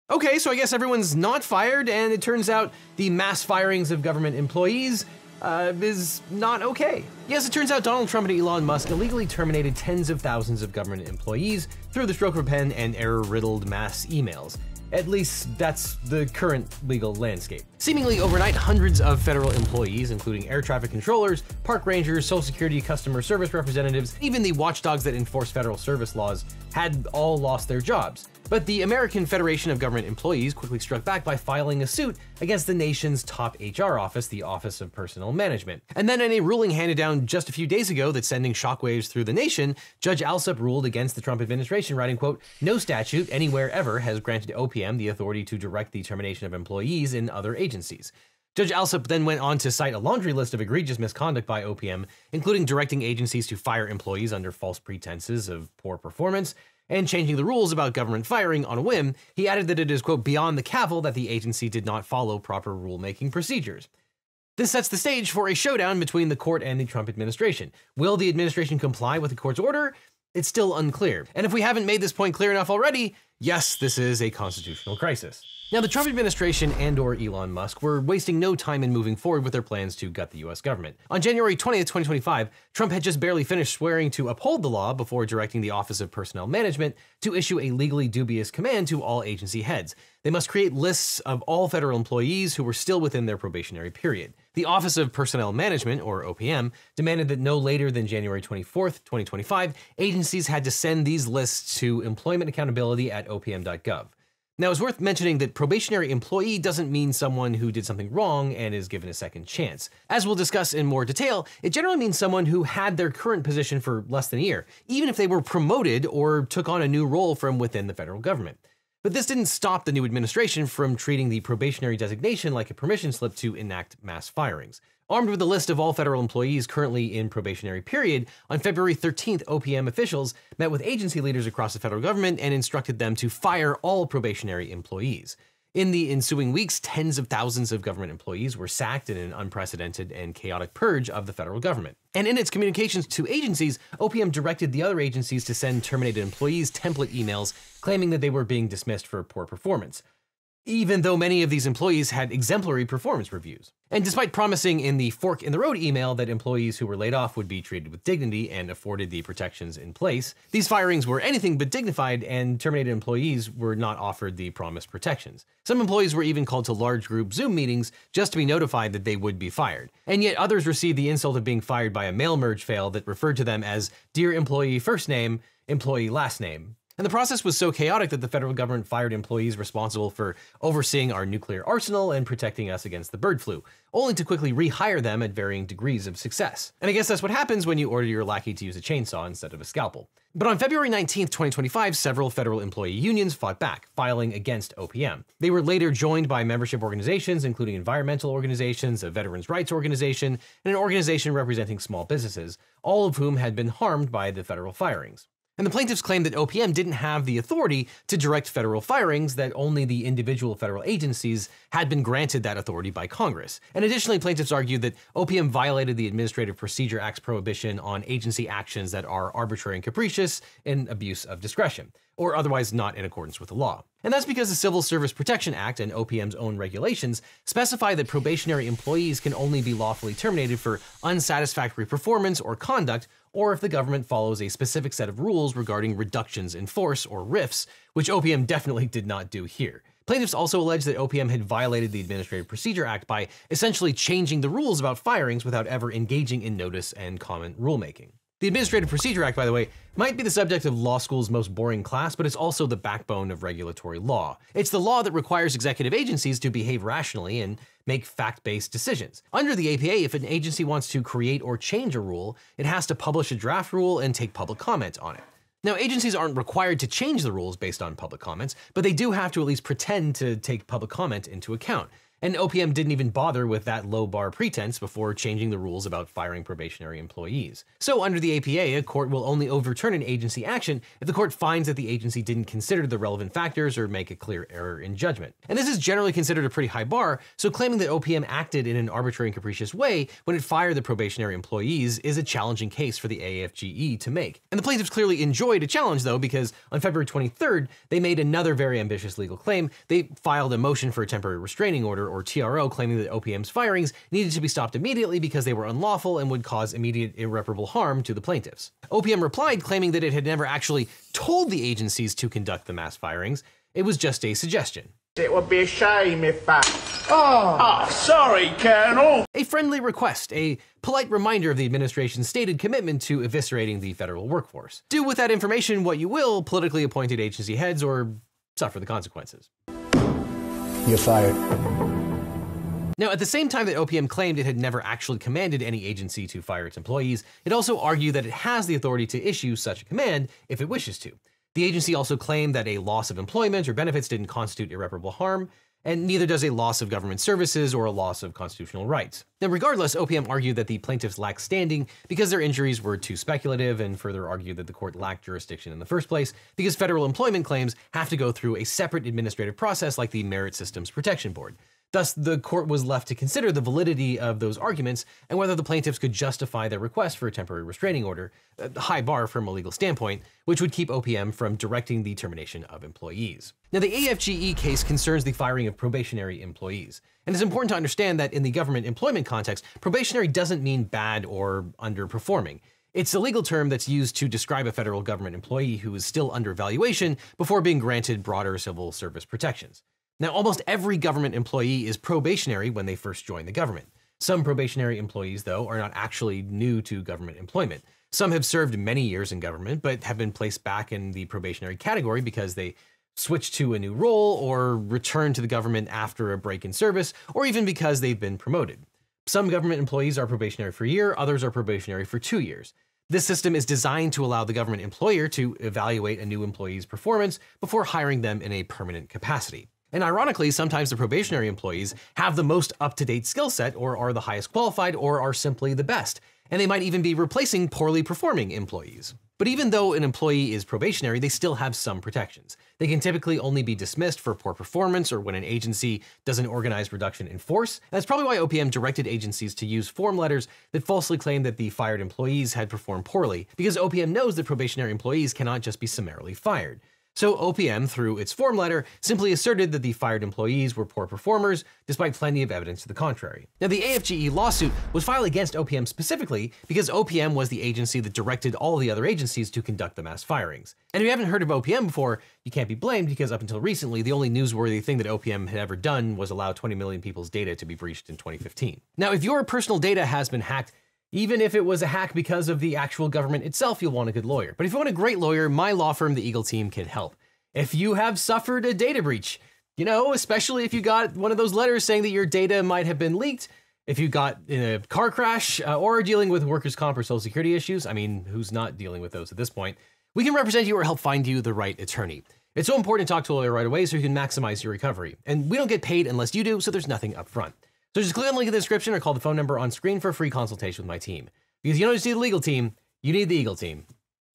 Okay, so I guess everyone's not fired, and it turns out the mass firings of government employees is not okay. Yes, it turns out Donald Trump and Elon Musk illegally terminated tens of thousands of government employees through the stroke of a pen and error-riddled mass emails. At least that's the current legal landscape. Seemingly overnight, hundreds of federal employees, including air traffic controllers, park rangers, Social Security customer service representatives, even the watchdogs that enforce federal service laws, had all lost their jobs. But the American Federation of Government Employees quickly struck back by filing a suit against the nation's top HR office, the Office of Personnel Management. And then in a ruling handed down just a few days ago that's sending shockwaves through the nation, Judge Alsup ruled against the Trump administration, writing, quote, "No statute anywhere ever has granted OPM the authority to direct the termination of employees in other agencies." Judge Alsup then went on to cite a laundry list of egregious misconduct by OPM, including directing agencies to fire employees under false pretenses of poor performance, and changing the rules about government firing on a whim. He added that it is, quote, "beyond the cavil that the agency did not follow proper rulemaking procedures." This sets the stage for a showdown between the court and the Trump administration. Will the administration comply with the court's order? It's still unclear. And if we haven't made this point clear enough already, yes, this is a constitutional crisis. Now, the Trump administration and/or Elon Musk were wasting no time in moving forward with their plans to gut the US government. On January 20th, 2025, Trump had just barely finished swearing to uphold the law before directing the Office of Personnel Management to issue a legally dubious command to all agency heads. They must create lists of all federal employees who were still within their probationary period. The Office of Personnel Management, or OPM, demanded that no later than January 24th, 2025, agencies had to send these lists to employment accountability at opm.gov. Now, it's worth mentioning that probationary employee doesn't mean someone who did something wrong and is given a second chance. As we'll discuss in more detail, it generally means someone who had their current position for less than a year, even if they were promoted or took on a new role from within the federal government. But this didn't stop the new administration from treating the probationary designation like a permission slip to enact mass firings. Armed with a list of all federal employees currently in probationary period, on February 13th, OPM officials met with agency leaders across the federal government and instructed them to fire all probationary employees. In the ensuing weeks, tens of thousands of government employees were sacked in an unprecedented and chaotic purge of the federal government. And in its communications to agencies, OPM directed the other agencies to send terminated employees template emails claiming that they were being dismissed for poor performance, even though many of these employees had exemplary performance reviews. And despite promising in the fork in the road email that employees who were laid off would be treated with dignity and afforded the protections in place, these firings were anything but dignified, and terminated employees were not offered the promised protections. Some employees were even called to large group Zoom meetings just to be notified that they would be fired. And yet others received the insult of being fired by a mail merge fail that referred to them as "Dear Employee First Name, Employee Last Name." And the process was so chaotic that the federal government fired employees responsible for overseeing our nuclear arsenal and protecting us against the bird flu, only to quickly rehire them at varying degrees of success. And I guess that's what happens when you order your lackey to use a chainsaw instead of a scalpel. But on February 19th, 2025, several federal employee unions fought back, filing against OPM. They were later joined by membership organizations, including environmental organizations, a veterans' rights organization, and an organization representing small businesses, all of whom had been harmed by the federal firings. And the plaintiffs claimed that OPM didn't have the authority to direct federal firings, that only the individual federal agencies had been granted that authority by Congress. And additionally, plaintiffs argued that OPM violated the Administrative Procedure Act's prohibition on agency actions that are arbitrary and capricious and abuse of discretion, or otherwise not in accordance with the law. And that's because the Civil Service Protection Act and OPM's own regulations specify that probationary employees can only be lawfully terminated for unsatisfactory performance or conduct, or if the government follows a specific set of rules regarding reductions in force, or RIFs, which OPM definitely did not do here. Plaintiffs also allege that OPM had violated the Administrative Procedure Act by essentially changing the rules about firings without ever engaging in notice and comment rulemaking. The Administrative Procedure Act, by the way, might be the subject of law school's most boring class, but it's also the backbone of regulatory law. It's the law that requires executive agencies to behave rationally and make fact-based decisions. Under the APA, if an agency wants to create or change a rule, it has to publish a draft rule and take public comment on it. Now, agencies aren't required to change the rules based on public comments, but they do have to at least pretend to take public comment into account. And OPM didn't even bother with that low bar pretense before changing the rules about firing probationary employees. So under the APA, a court will only overturn an agency action if the court finds that the agency didn't consider the relevant factors or make a clear error in judgment. And this is generally considered a pretty high bar, so claiming that OPM acted in an arbitrary and capricious way when it fired the probationary employees is a challenging case for the AFGE to make. And the plaintiffs clearly enjoyed a challenge though, because on February 23rd, they made another very ambitious legal claim. They filed a motion for a temporary restraining order, or TRO, claiming that OPM's firings needed to be stopped immediately because they were unlawful and would cause immediate irreparable harm to the plaintiffs. OPM replied, claiming that it had never actually told the agencies to conduct the mass firings. It was just a suggestion. It would be a shame if that... Oh, sorry, Colonel. A friendly request, a polite reminder of the administration's stated commitment to eviscerating the federal workforce. Do with that information what you will, politically appointed agency heads, or suffer the consequences. You're fired. Now, at the same time that OPM claimed it had never actually commanded any agency to fire its employees, it also argued that it has the authority to issue such a command if it wishes to. The agency also claimed that a loss of employment or benefits didn't constitute irreparable harm, and neither does a loss of government services or a loss of constitutional rights. Now, regardless, OPM argued that the plaintiffs lacked standing because their injuries were too speculative, and further argued that the court lacked jurisdiction in the first place because federal employment claims have to go through a separate administrative process like the Merit Systems Protection Board. Thus, the court was left to consider the validity of those arguments and whether the plaintiffs could justify their request for a temporary restraining order, a high bar from a legal standpoint, which would keep OPM from directing the termination of employees. Now, the AFGE case concerns the firing of probationary employees. And it's important to understand that in the government employment context, probationary doesn't mean bad or underperforming. It's a legal term that's used to describe a federal government employee who is still under evaluation before being granted broader civil service protections. Now, almost every government employee is probationary when they first join the government. Some probationary employees, though, are not actually new to government employment. Some have served many years in government, but have been placed back in the probationary category because they switched to a new role or returned to the government after a break in service, or even because they've been promoted. Some government employees are probationary for a year, others are probationary for 2 years. This system is designed to allow the government employer to evaluate a new employee's performance before hiring them in a permanent capacity. And ironically, sometimes the probationary employees have the most up-to-date skill set, or are the highest qualified, or are simply the best. And they might even be replacing poorly performing employees. But even though an employee is probationary, they still have some protections. They can typically only be dismissed for poor performance or when an agency does an organized reduction in force. That's probably why OPM directed agencies to use form letters that falsely claimed that the fired employees had performed poorly, because OPM knows that probationary employees cannot just be summarily fired. So OPM, through its form letter, simply asserted that the fired employees were poor performers, despite plenty of evidence to the contrary. Now, the AFGE lawsuit was filed against OPM specifically because OPM was the agency that directed all the other agencies to conduct the mass firings. And if you haven't heard of OPM before, you can't be blamed, because up until recently, the only newsworthy thing that OPM had ever done was allow 20 million people's data to be breached in 2015. Now, if your personal data has been hacked, even if it was a hack because of the actual government itself, you'll want a good lawyer. But if you want a great lawyer, my law firm, the Eagle Team, can help. If you have suffered a data breach, especially if you got one of those letters saying that your data might have been leaked, if you got in a car crash, or dealing with workers' comp or social security issues, I mean, who's not dealing with those at this point, we can represent you or help find you the right attorney. It's so important to talk to a lawyer right away so you can maximize your recovery. And we don't get paid unless you do, so there's nothing up front. So just click on the link in the description or call the phone number on screen for a free consultation with my team. Because you don't just need the legal team, you need the Eagle Team.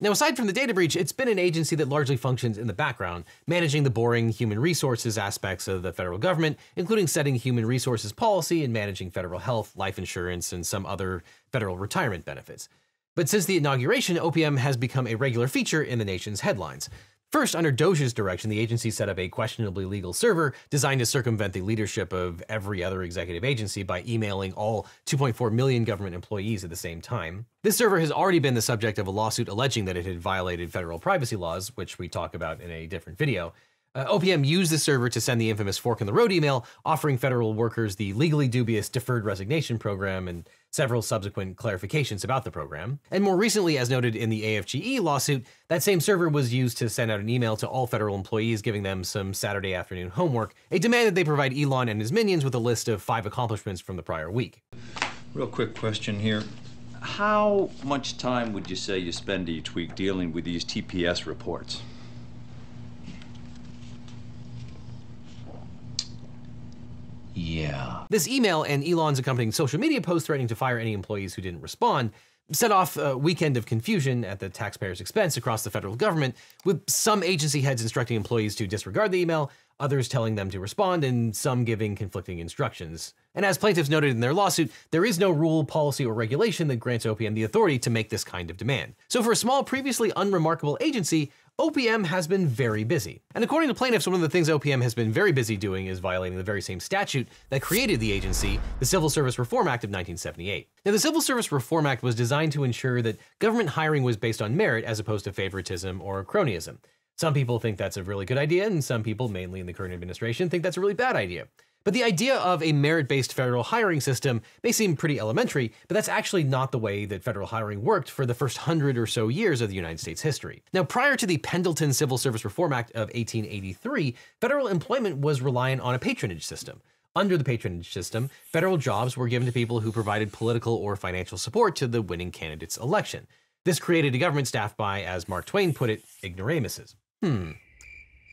Now, aside from the data breach, it's been an agency that largely functions in the background, managing the boring human resources aspects of the federal government, including setting human resources policy and managing federal health, life insurance, and some other federal retirement benefits. But since the inauguration, OPM has become a regular feature in the nation's headlines. First, under Doge's direction, the agency set up a questionably legal server designed to circumvent the leadership of every other executive agency by emailing all 2.4 million government employees at the same time. This server has already been the subject of a lawsuit alleging that it had violated federal privacy laws, which we talk about in a different video. OPM used the server to send the infamous fork in the road email, offering federal workers the legally dubious deferred resignation program and several subsequent clarifications about the program. And more recently, as noted in the AFGE lawsuit, that same server was used to send out an email to all federal employees giving them some Saturday afternoon homework, a demand that they provide Elon and his minions with a list of 5 accomplishments from the prior week. Real quick question here. How much time would you say you spend each week dealing with these TPS reports? Yeah. This email and Elon's accompanying social media post threatening to fire any employees who didn't respond set off a weekend of confusion at the taxpayers' expense across the federal government, with some agency heads instructing employees to disregard the email, others telling them to respond, and some giving conflicting instructions. And as plaintiffs noted in their lawsuit, there is no rule, policy, or regulation that grants OPM the authority to make this kind of demand. So for a small, previously unremarkable agency, OPM has been very busy. And according to plaintiffs, one of the things OPM has been very busy doing is violating the very same statute that created the agency, the Civil Service Reform Act of 1978. Now, the Civil Service Reform Act was designed to ensure that government hiring was based on merit as opposed to favoritism or cronyism. Some people think that's a really good idea, and some people, mainly in the current administration, think that's a really bad idea. But the idea of a merit-based federal hiring system may seem pretty elementary, but that's actually not the way that federal hiring worked for the first 100 or so years of the United States history. Now, prior to the Pendleton Civil Service Reform Act of 1883, federal employment was reliant on a patronage system. Under the patronage system, federal jobs were given to people who provided political or financial support to the winning candidate's election. This created a government staffed by, as Mark Twain put it, ignoramuses.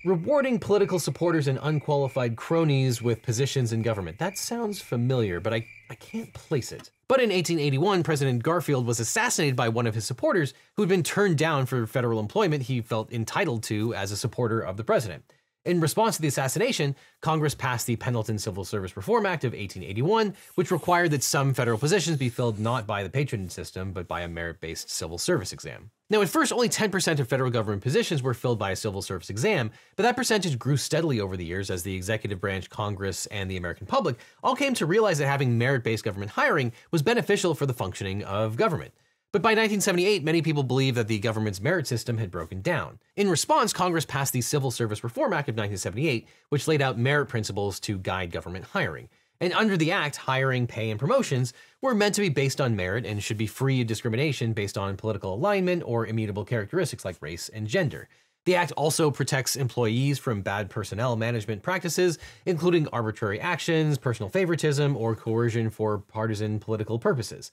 Rewarding political supporters and unqualified cronies with positions in government. That sounds familiar, but I can't place it. But in 1881, President Garfield was assassinated by one of his supporters who had been turned down for federal employment he felt entitled to as a supporter of the president. In response to the assassination, Congress passed the Pendleton Civil Service Reform Act of 1881, which required that some federal positions be filled not by the patronage system, but by a merit-based civil service exam. Now, at first, only 10% of federal government positions were filled by a civil service exam, but that percentage grew steadily over the years as the executive branch, Congress, and the American public all came to realize that having merit-based government hiring was beneficial for the functioning of government. But by 1978, many people believed that the government's merit system had broken down. In response, Congress passed the Civil Service Reform Act of 1978, which laid out merit principles to guide government hiring. And under the act, hiring, pay, and promotions were meant to be based on merit and should be free of discrimination based on political alignment or immutable characteristics like race and gender. The act also protects employees from bad personnel management practices, including arbitrary actions, personal favoritism, or coercion for partisan political purposes.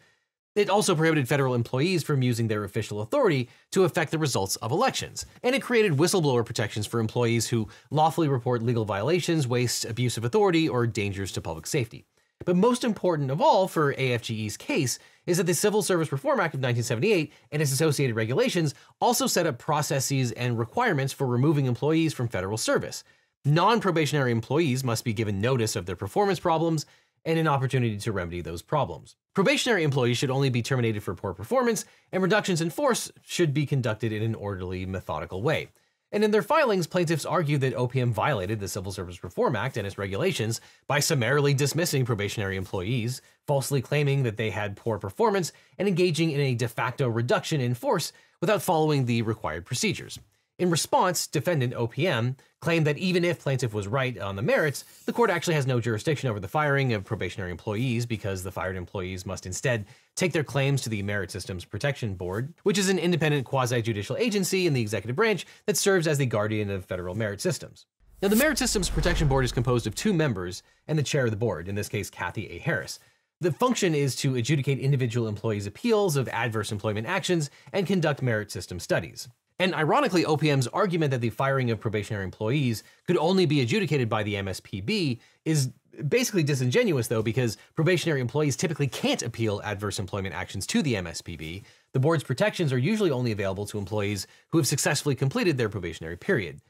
It also prohibited federal employees from using their official authority to affect the results of elections, and it created whistleblower protections for employees who lawfully report legal violations, waste, abuse of authority, or dangers to public safety. But most important of all for AFGE's case is that the Civil Service Reform Act of 1978 and its associated regulations also set up processes and requirements for removing employees from federal service. Non-probationary employees must be given notice of their performance problems and an opportunity to remedy those problems. Probationary employees should only be terminated for poor performance, and reductions in force should be conducted in an orderly, methodical way. And in their filings, plaintiffs argued that OPM violated the Civil Service Reform Act and its regulations by summarily dismissing probationary employees, falsely claiming that they had poor performance, and engaging in a de facto reduction in force without following the required procedures. In response, defendant OPM claimed that even if plaintiff was right on the merits, the court actually has no jurisdiction over the firing of probationary employees because the fired employees must instead take their claims to the Merit Systems Protection Board, which is an independent quasi-judicial agency in the executive branch that serves as the guardian of federal merit systems. Now, the Merit Systems Protection Board is composed of 2 members and the chair of the board, in this case, Kathy A. Harris. The function is to adjudicate individual employees' appeals of adverse employment actions and conduct merit system studies. And ironically, OPM's argument that the firing of probationary employees could only be adjudicated by the MSPB is basically disingenuous, though, because probationary employees typically can't appeal adverse employment actions to the MSPB. The board's protections are usually only available to employees who have successfully completed their probationary period.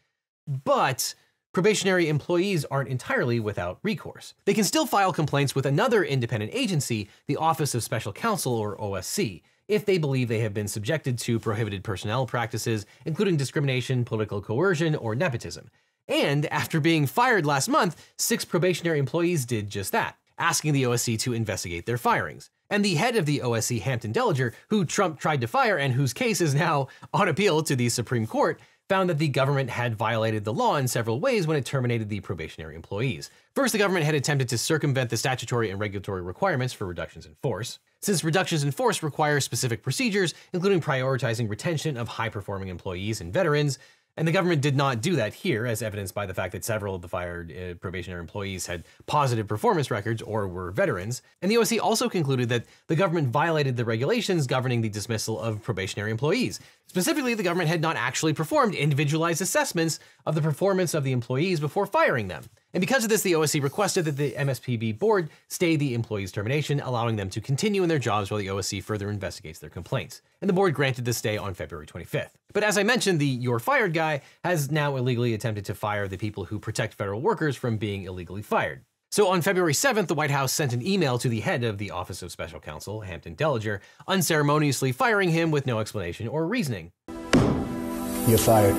But probationary employees aren't entirely without recourse. They can still file complaints with another independent agency, the Office of Special Counsel, or OSC, if they believe they have been subjected to prohibited personnel practices, including discrimination, political coercion, or nepotism. And after being fired last month, 6 probationary employees did just that, asking the OSC to investigate their firings. And the head of the OSC, Hampton Dellinger, who Trump tried to fire and whose case is now on appeal to the Supreme Court, found that the government had violated the law in several ways when it terminated the probationary employees. First, the government had attempted to circumvent the statutory and regulatory requirements for reductions in force. Since reductions in force require specific procedures, including prioritizing retention of high-performing employees and veterans, and the government did not do that here, as evidenced by the fact that several of the fired probationary employees had positive performance records or were veterans. And the OSC also concluded that the government violated the regulations governing the dismissal of probationary employees. Specifically, the government had not actually performed individualized assessments of the performance of the employees before firing them. And because of this, the OSC requested that the MSPB board stay the employee's termination, allowing them to continue in their jobs while the OSC further investigates their complaints. And the board granted this stay on February 25th. But as I mentioned, the "you're fired" guy has now illegally attempted to fire the people who protect federal workers from being illegally fired. So on February 7th, the White House sent an email to the head of the Office of Special Counsel, Hampton Dellinger, unceremoniously firing him with no explanation or reasoning. You're fired.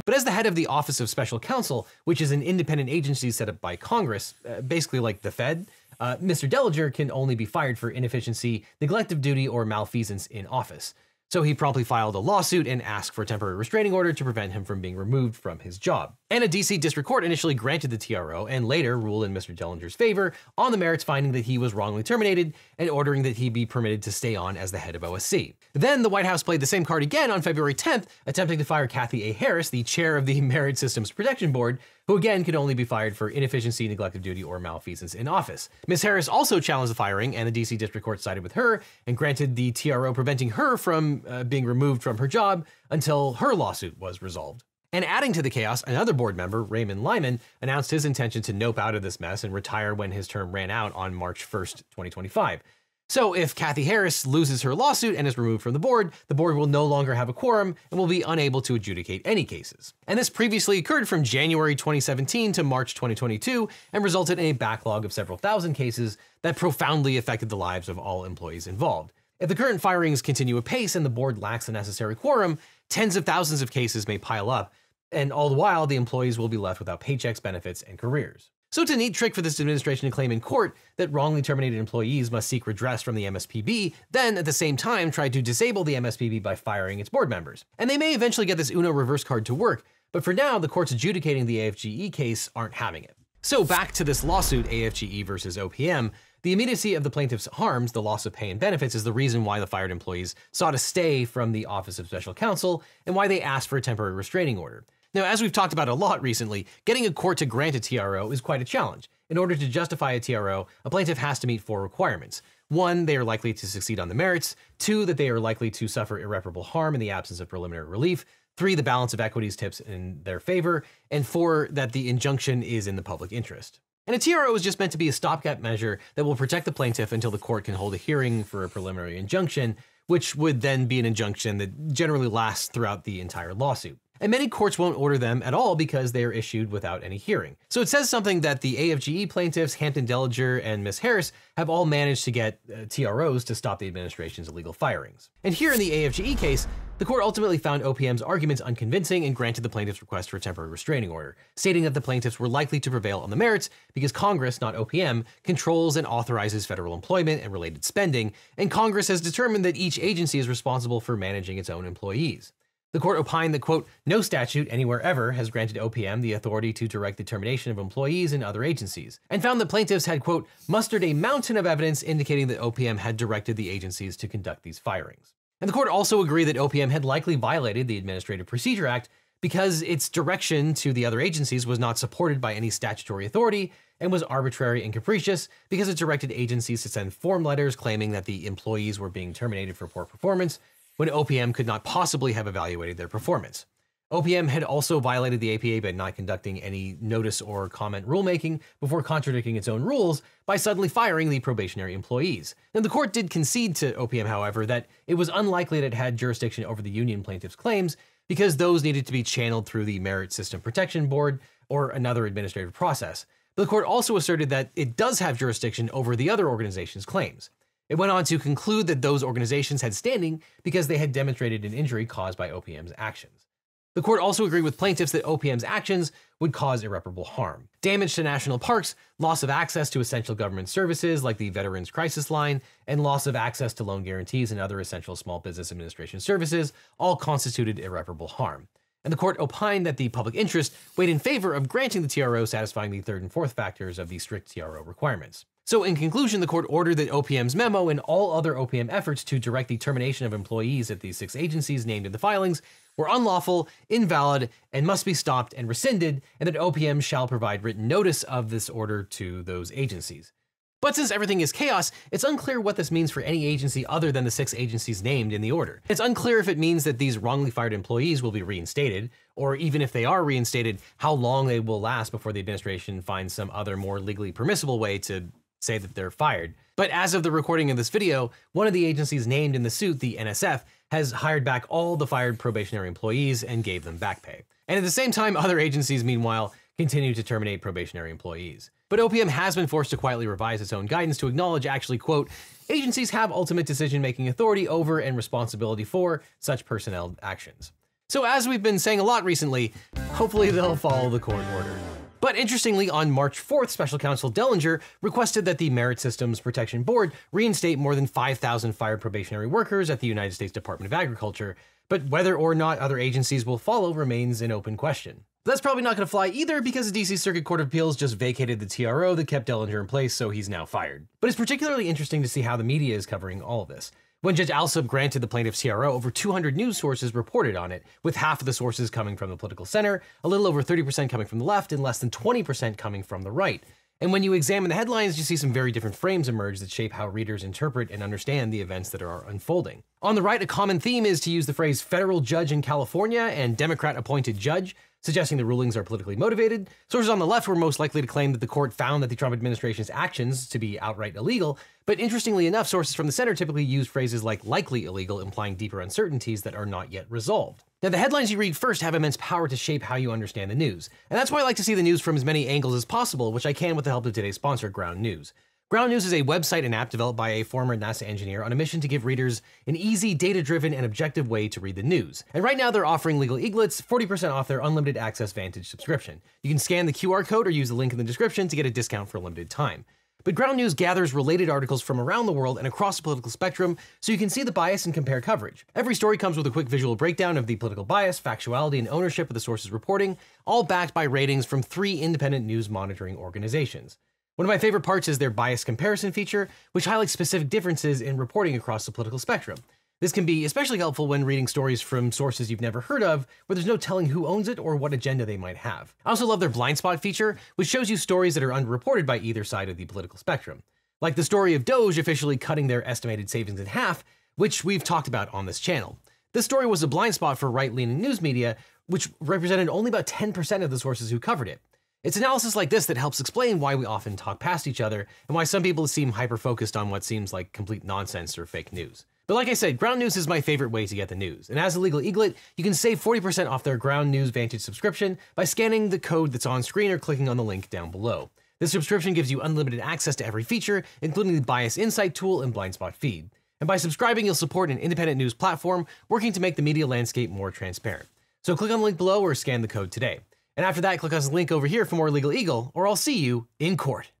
But as the head of the Office of Special Counsel, which is an independent agency set up by Congress, basically like the Fed, Mr. Dellinger can only be fired for inefficiency, neglect of duty, or malfeasance in office. So he promptly filed a lawsuit and asked for a temporary restraining order to prevent him from being removed from his job. And a DC district court initially granted the TRO and later ruled in Mr. Dellinger's favor on the merits, finding that he was wrongly terminated and ordering that he be permitted to stay on as the head of OSC. Then the White House played the same card again on February 10th, attempting to fire Kathy A. Harris, the chair of the Merit Systems Protection Board, who again could only be fired for inefficiency, neglect of duty, or malfeasance in office. Ms. Harris also challenged the firing, and the DC District Court sided with her and granted the TRO, preventing her from being removed from her job until her lawsuit was resolved. And adding to the chaos, another board member, Raymond Lyman, announced his intention to nope out of this mess and retire when his term ran out on March 1st, 2025. So if Kathy Harris loses her lawsuit and is removed from the board will no longer have a quorum and will be unable to adjudicate any cases. And this previously occurred from January 2017 to March 2022 and resulted in a backlog of several thousand cases that profoundly affected the lives of all employees involved. If the current firings continue apace and the board lacks the necessary quorum, tens of thousands of cases may pile up, and all the while the employees will be left without paychecks, benefits, and careers. So it's a neat trick for this administration to claim in court that wrongly terminated employees must seek redress from the MSPB, then at the same time try to disable the MSPB by firing its board members. And they may eventually get this Uno reverse card to work, but for now, the courts adjudicating the AFGE case aren't having it. So back to this lawsuit, AFGE versus OPM, the immediacy of the plaintiff's harms, the loss of pay and benefits, is the reason why the fired employees sought a stay from the Office of Special Counsel and why they asked for a temporary restraining order. Now, as we've talked about a lot recently, getting a court to grant a TRO is quite a challenge. In order to justify a TRO, a plaintiff has to meet 4 requirements. 1, they are likely to succeed on the merits. 2, that they are likely to suffer irreparable harm in the absence of preliminary relief. 3, the balance of equities tips in their favor. And 4, that the injunction is in the public interest. And a TRO is just meant to be a stopgap measure that will protect the plaintiff until the court can hold a hearing for a preliminary injunction, which would then be an injunction that generally lasts throughout the entire lawsuit. And many courts won't order them at all because they are issued without any hearing. So it says something that the AFGE plaintiffs, Hampton Dellinger, and Ms. Harris have all managed to get TROs to stop the administration's illegal firings. And here in the AFGE case, the court ultimately found OPM's arguments unconvincing and granted the plaintiff's request for a temporary restraining order, stating that the plaintiffs were likely to prevail on the merits because Congress, not OPM, controls and authorizes federal employment and related spending, and Congress has determined that each agency is responsible for managing its own employees. The court opined that, quote, no statute anywhere ever has granted OPM the authority to direct the termination of employees in other agencies, and found that plaintiffs had, quote, mustered a mountain of evidence indicating that OPM had directed the agencies to conduct these firings. And the court also agreed that OPM had likely violated the Administrative Procedure Act because its direction to the other agencies was not supported by any statutory authority and was arbitrary and capricious because it directed agencies to send form letters claiming that the employees were being terminated for poor performance when OPM could not possibly have evaluated their performance. OPM had also violated the APA by not conducting any notice or comment rulemaking before contradicting its own rules by suddenly firing the probationary employees. Now, the court did concede to OPM, however, that it was unlikely that it had jurisdiction over the union plaintiffs' claims because those needed to be channeled through the Merit System Protection Board or another administrative process. But the court also asserted that it does have jurisdiction over the other organizations' claims. It went on to conclude that those organizations had standing because they had demonstrated an injury caused by OPM's actions. The court also agreed with plaintiffs that OPM's actions would cause irreparable harm. Damage to national parks, loss of access to essential government services like the Veterans Crisis Line, and loss of access to loan guarantees and other essential small business administration services all constituted irreparable harm. And the court opined that the public interest weighed in favor of granting the TRO, satisfying the 3rd and 4th factors of the strict TRO requirements. So in conclusion, the court ordered that OPM's memo and all other OPM efforts to direct the termination of employees at the 6 agencies named in the filings were unlawful, invalid, and must be stopped and rescinded, and that OPM shall provide written notice of this order to those agencies. But since everything is chaos, it's unclear what this means for any agency other than the 6 agencies named in the order. It's unclear if it means that these wrongly fired employees will be reinstated, or even if they are reinstated, how long they will last before the administration finds some other more legally permissible way to say that they're fired. But as of the recording of this video, one of the agencies named in the suit, the NSF, has hired back all the fired probationary employees and gave them back pay. And at the same time, other agencies, meanwhile, continue to terminate probationary employees. But OPM has been forced to quietly revise its own guidance to acknowledge, actually, quote, agencies have ultimate decision-making authority over and responsibility for such personnel actions. So as we've been saying a lot recently, hopefully they'll follow the court order. But interestingly, on March 4th, Special Counsel Dellinger requested that the Merit Systems Protection Board reinstate more than 5,000 fired probationary workers at the United States Department of Agriculture, but whether or not other agencies will follow remains an open question. That's probably not going to fly either because the DC Circuit Court of Appeals just vacated the TRO that kept Dellinger in place, so he's now fired. But it's particularly interesting to see how the media is covering all of this. When Judge Alsop granted the plaintiff's TRO, over 200 news sources reported on it, with half of the sources coming from the political center, a little over 30% coming from the left, and less than 20% coming from the right. And when you examine the headlines, you see some very different frames emerge that shape how readers interpret and understand the events that are unfolding. On the right, a common theme is to use the phrase federal judge in California and Democrat appointed judge, suggesting the rulings are politically motivated. Sources on the left were most likely to claim that the court found that the Trump administration's actions to be outright illegal, but interestingly enough, sources from the center typically use phrases like likely illegal, implying deeper uncertainties that are not yet resolved. Now, the headlines you read first have immense power to shape how you understand the news, and that's why I like to see the news from as many angles as possible, which I can with the help of today's sponsor, Ground News. Ground News is a website and app developed by a former NASA engineer on a mission to give readers an easy, data-driven, and objective way to read the news. And right now they're offering Legal Eaglets 40% off their unlimited access Vantage subscription. You can scan the QR code or use the link in the description to get a discount for a limited time. But Ground News gathers related articles from around the world and across the political spectrum so you can see the bias and compare coverage. Every story comes with a quick visual breakdown of the political bias, factuality, and ownership of the sources reporting, all backed by ratings from 3 independent news monitoring organizations. One of my favorite parts is their bias comparison feature, which highlights specific differences in reporting across the political spectrum. This can be especially helpful when reading stories from sources you've never heard of, where there's no telling who owns it or what agenda they might have. I also love their blind spot feature, which shows you stories that are underreported by either side of the political spectrum. Like the story of Doge officially cutting their estimated savings in half, which we've talked about on this channel. This story was a blind spot for right-leaning news media, which represented only about 10% of the sources who covered it. It's analysis like this that helps explain why we often talk past each other and why some people seem hyper-focused on what seems like complete nonsense or fake news. But like I said, Ground News is my favorite way to get the news. And as a Legal Eaglet, you can save 40% off their Ground News Vantage subscription by scanning the code that's on screen or clicking on the link down below. This subscription gives you unlimited access to every feature, including the Bias Insight tool and Blind Spot feed. And by subscribing, you'll support an independent news platform working to make the media landscape more transparent. So click on the link below or scan the code today. And after that, click on the link over here for more Legal Eagle, or I'll see you in court.